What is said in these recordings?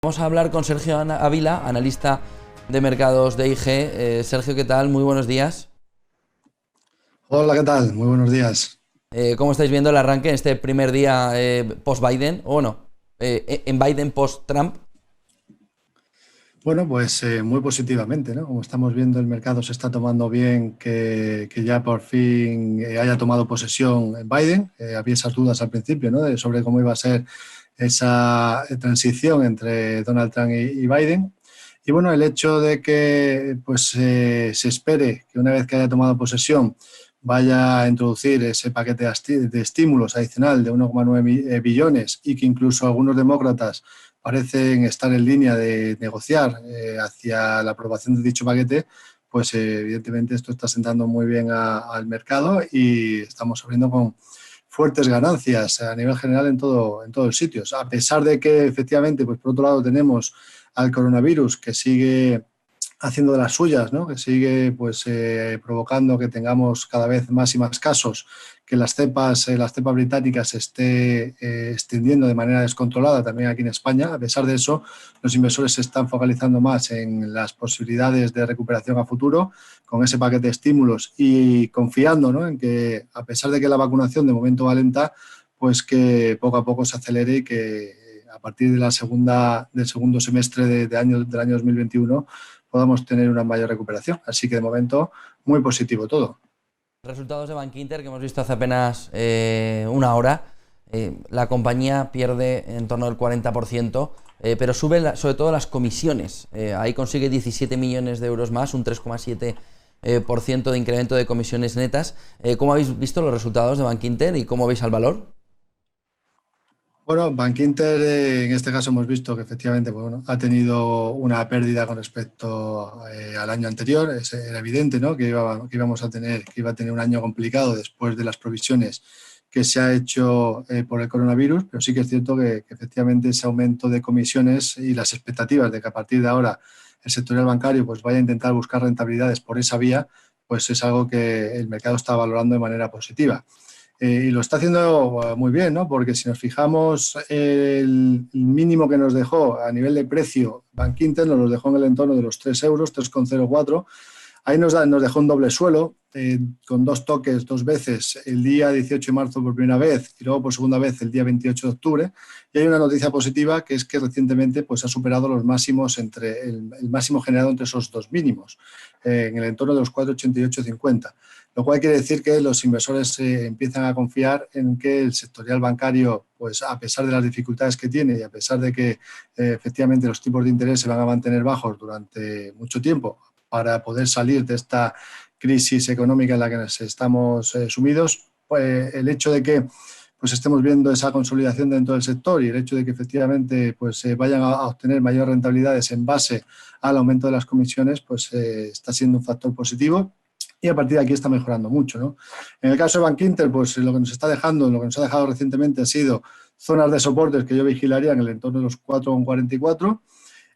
Vamos a hablar con Sergio Ávila, analista de mercados de IG. Sergio, ¿qué tal? Muy buenos días. Hola, ¿qué tal? Muy buenos días. ¿Cómo estáis viendo el arranque en este primer día post-Biden? O no, en Biden post-Trump. Bueno, pues muy positivamente, ¿no? Como estamos viendo, el mercado se está tomando bien que ya por fin haya tomado posesión en Biden. Había esas dudas al principio, ¿no? Sobre cómo iba a ser esa transición entre Donald Trump y Biden. Y bueno, el hecho de que pues, se espere que una vez que haya tomado posesión vaya a introducir ese paquete de estímulos adicional de 1,9 billones y que incluso algunos demócratas parecen estar en línea de negociar hacia la aprobación de dicho paquete, pues evidentemente esto está sentando muy bien al mercado y estamos abriendo con fuertes ganancias a nivel general en todo el sitio. A pesar de que efectivamente, pues por otro lado tenemos al coronavirus que sigue haciendo de las suyas, ¿no? Que sigue pues provocando que tengamos cada vez más y más casos, que las cepas británicas se esté extendiendo de manera descontrolada también aquí en España. A pesar de eso, los inversores se están focalizando más en las posibilidades de recuperación a futuro con ese paquete de estímulos y confiando, ¿no? En que a pesar de que la vacunación de momento va lenta, pues que poco a poco se acelere y que a partir de del segundo semestre del año 2021 podamos tener una mayor recuperación. Así que de momento muy positivo todo. Resultados de Bankinter que hemos visto hace apenas una hora. La compañía pierde en torno al 40%, pero sube sobre todo las comisiones. Ahí consigue 17 millones de euros más, un 3,7% de incremento de comisiones netas. ¿Cómo habéis visto los resultados de Bankinter y cómo veis al valor? Bueno, Bankinter en este caso hemos visto que efectivamente pues, bueno, ha tenido una pérdida con respecto al año anterior. Era evidente, ¿no? Que íbamos a tener, que iba a tener un año complicado después de las provisiones que se ha hecho por el coronavirus, pero sí que es cierto que efectivamente ese aumento de comisiones y las expectativas de que a partir de ahora el sector bancario pues vaya a intentar buscar rentabilidades por esa vía, pues es algo que el mercado está valorando de manera positiva. Y lo está haciendo muy bien, ¿no? Porque si nos fijamos, el mínimo que nos dejó a nivel de precio Bankinter nos lo dejó en el entorno de los 3 euros, 3,04. Ahí nos dejó un doble suelo, con dos toques, dos veces, el día 18 de marzo por primera vez y luego por segunda vez el día 28 de octubre. Y hay una noticia positiva que es que recientemente pues, ha superado los máximos el máximo generado entre esos dos mínimos, en el entorno de los 4,8850. Lo cual quiere decir que los inversores empiezan a confiar en que el sectorial bancario, pues a pesar de las dificultades que tiene y a pesar de que efectivamente los tipos de interés se van a mantener bajos durante mucho tiempo para poder salir de esta crisis económica en la que nos estamos sumidos, pues el hecho de que pues estemos viendo esa consolidación dentro del sector y el hecho de que efectivamente pues vayan a obtener mayores rentabilidades en base al aumento de las comisiones, pues está siendo un factor positivo. Y a partir de aquí está mejorando mucho, ¿no? En el caso de Bankinter, pues lo que nos está dejando, lo que nos ha dejado recientemente ha sido zonas de soportes que yo vigilaría en el entorno de los 4,44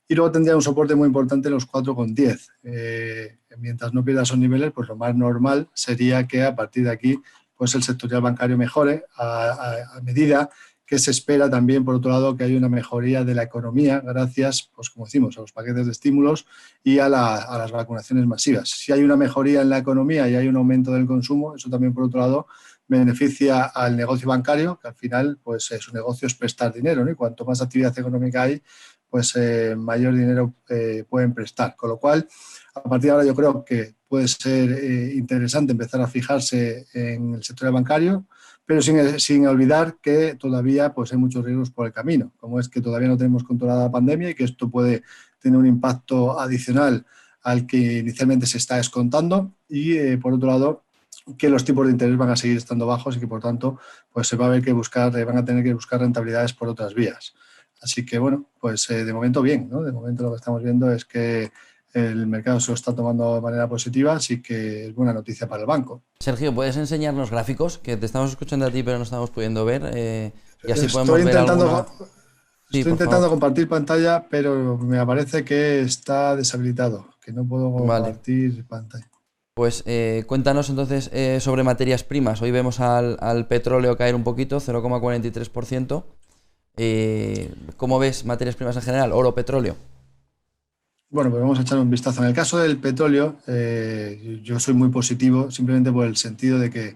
y luego tendría un soporte muy importante en los 4,10. Mientras no pierda esos niveles, pues lo más normal sería que a partir de aquí pues el sectorial bancario mejore a medida que se espera también, por otro lado, que haya una mejoría de la economía gracias, pues como decimos, a los paquetes de estímulos y a las vacunaciones masivas. Si hay una mejoría en la economía y hay un aumento del consumo, eso también, por otro lado, beneficia al negocio bancario, que al final pues su negocio es prestar dinero, ¿no? Y cuanto más actividad económica hay, pues mayor dinero pueden prestar. Con lo cual, a partir de ahora yo creo que puede ser interesante empezar a fijarse en el sector bancario, pero sin olvidar que todavía pues, hay muchos riesgos por el camino, como es que todavía no tenemos controlada la pandemia y que esto puede tener un impacto adicional al que inicialmente se está descontando y, por otro lado, que los tipos de interés van a seguir estando bajos y que, por tanto, pues se va a haber que buscar, van a tener que buscar rentabilidades por otras vías. Así que, bueno, pues de momento bien, ¿no? De momento lo que estamos viendo es que el mercado se lo está tomando de manera positiva, así que es buena noticia para el banco. Sergio, ¿puedes enseñarnos gráficos? Que te estamos escuchando a ti, pero no estamos pudiendo ver. Y así podemos Estoy ver intentando, alguna. Sí, estoy por intentando favor. compartir pantalla, pero me aparece que está deshabilitado, que no puedo Vale. compartir pantalla. Pues cuéntanos entonces sobre materias primas. Hoy vemos al petróleo caer un poquito, 0,43%. ¿Cómo ves materias primas en general, oro, petróleo? Bueno, pues vamos a echar un vistazo. En el caso del petróleo, yo soy muy positivo simplemente por el sentido de que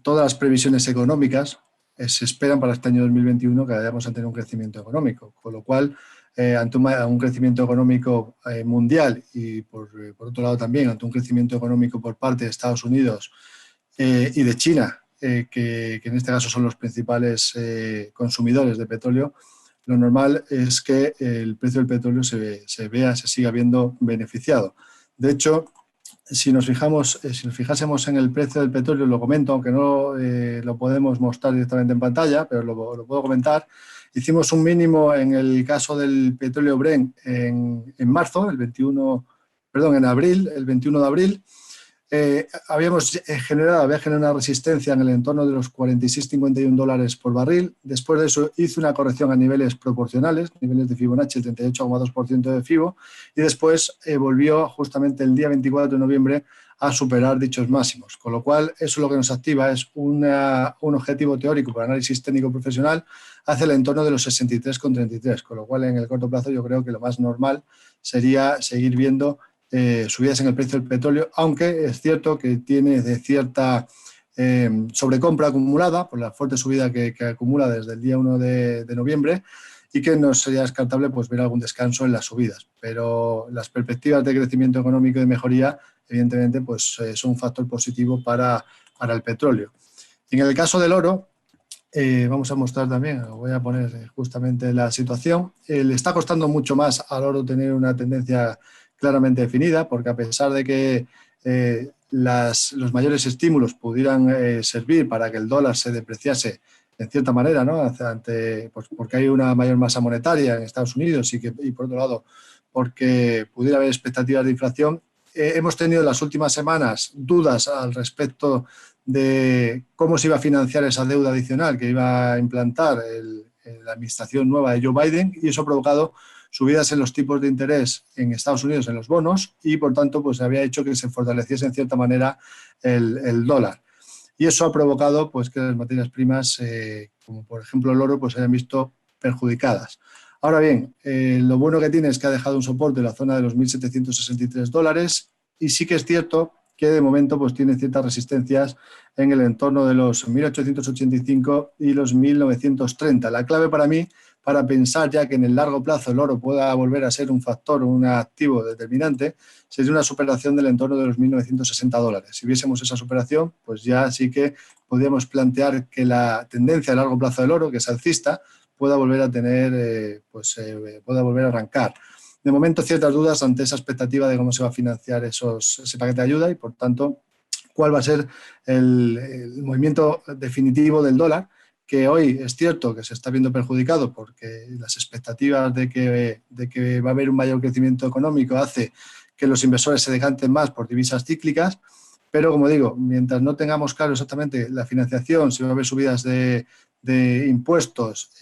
todas las previsiones económicas se esperan para este año 2021 que vayamos a tener un crecimiento económico, con lo cual, ante un crecimiento económico mundial y por otro lado también ante un crecimiento económico por parte de Estados Unidos y de China, que en este caso son los principales consumidores de petróleo, lo normal es que el precio del petróleo se siga viendo beneficiado. De hecho, si nos fijásemos en el precio del petróleo, lo comento, aunque no lo podemos mostrar directamente en pantalla, pero lo puedo comentar. Hicimos un mínimo en el caso del petróleo Brent en marzo, en abril, el 21 de abril. Había generado una resistencia en el entorno de los 46,51 dólares por barril. Después de eso hizo una corrección a niveles proporcionales, niveles de Fibonacci, el 38,2% de Fibo, y después volvió justamente el día 24 de noviembre a superar dichos máximos. Con lo cual, eso lo que nos activa es un objetivo teórico para análisis técnico profesional hacia el entorno de los 63,33, con lo cual en el corto plazo yo creo que lo más normal sería seguir viendo subidas en el precio del petróleo, aunque es cierto que tiene de cierta sobrecompra acumulada por la fuerte subida que acumula desde el día 1 de noviembre y que no sería descartable pues, ver algún descanso en las subidas. Pero las perspectivas de crecimiento económico y de mejoría, evidentemente, pues, son un factor positivo para el petróleo. En el caso del oro, vamos a mostrar también, voy a poner justamente la situación. Le está costando mucho más al oro tener una tendencia claramente definida, porque a pesar de que los mayores estímulos pudieran servir para que el dólar se depreciase en cierta manera, ¿no? Pues porque hay una mayor masa monetaria en Estados Unidos y por otro lado, porque pudiera haber expectativas de inflación, hemos tenido en las últimas semanas dudas al respecto de cómo se iba a financiar esa deuda adicional que iba a implantar la administración nueva de Joe Biden, y eso ha provocado subidas en los tipos de interés en Estados Unidos en los bonos y, por tanto, pues había hecho que se fortaleciese en cierta manera el dólar. Y eso ha provocado pues, que las materias primas, como por ejemplo el oro, pues se hayan visto perjudicadas. Ahora bien, lo bueno que tiene es que ha dejado un soporte en la zona de los 1.763 dólares y sí que es cierto que de momento pues, tiene ciertas resistencias en el entorno de los 1.885 y los 1.930. La clave para mí, para pensar ya que en el largo plazo el oro pueda volver a ser un factor, un activo determinante, sería una superación del entorno de los 1.960 dólares. Si viésemos esa superación, pues ya sí que podríamos plantear que la tendencia a largo plazo del oro, que es alcista, pueda volver a pueda volver a arrancar. De momento, ciertas dudas ante esa expectativa de cómo se va a financiar ese paquete de ayuda y, por tanto, cuál va a ser el movimiento definitivo del dólar, que hoy es cierto que se está viendo perjudicado porque las expectativas de que va a haber un mayor crecimiento económico hace que los inversores se decanten más por divisas cíclicas, pero como digo, mientras no tengamos claro exactamente la financiación, si va a haber subidas de impuestos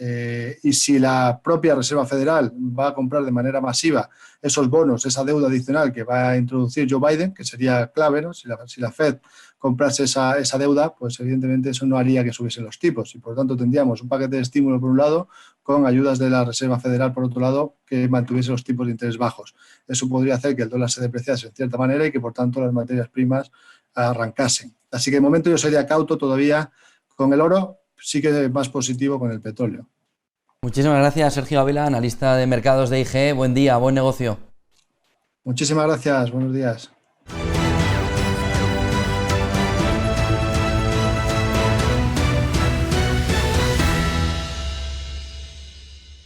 y si la propia Reserva Federal va a comprar de manera masiva esos bonos, esa deuda adicional que va a introducir Joe Biden, que sería clave, ¿no? Si la Fed comprase esa deuda, pues evidentemente eso no haría que subiesen los tipos y por lo tanto tendríamos un paquete de estímulo por un lado con ayudas de la Reserva Federal por otro lado que mantuviese los tipos de interés bajos. Eso podría hacer que el dólar se depreciase en cierta manera y que por tanto las materias primas arrancasen. Así que de momento yo sería cauto todavía con el oro, sí que es más positivo con el petróleo. Muchísimas gracias, Sergio Ávila, analista de mercados de IGE. Buen día, buen negocio. Muchísimas gracias, buenos días.